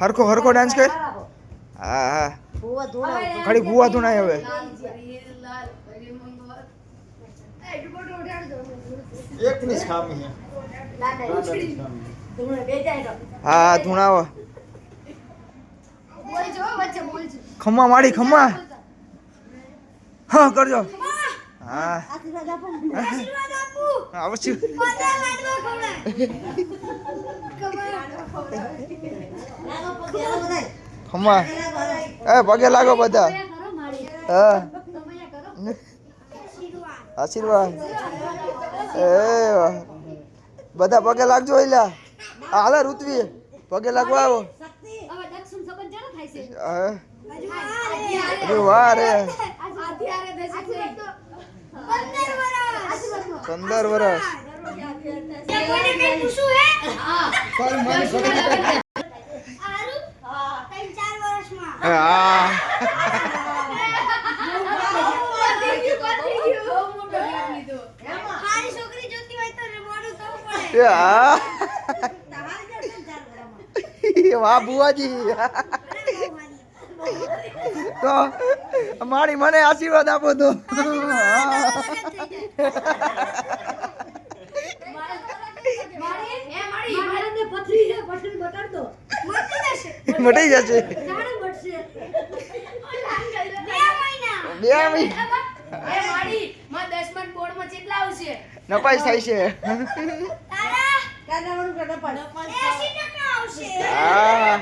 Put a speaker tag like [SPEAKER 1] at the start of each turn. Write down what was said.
[SPEAKER 1] હરખો dance કર હા હા ઘડી ભૂવા ધૂણાય હવે
[SPEAKER 2] એકની જ ખામી છે
[SPEAKER 1] હા ધૂણાવો ખમ્મા માડી ખમ્મા હા કરજો હા અવશ્ય ખમ્મા એ પગે લાગો બધા હા આશીર્વાદ એ બધા પગે લાગજો એલા હાલે ઋત્વી પગે લાગવા આવો વાહ રે 15 વર્ષ હા વાહ બુઆજી તો મારી મને આશીર્વાદ આપો તો મટી જશે 2 મહિના નપાસ થાય છે હા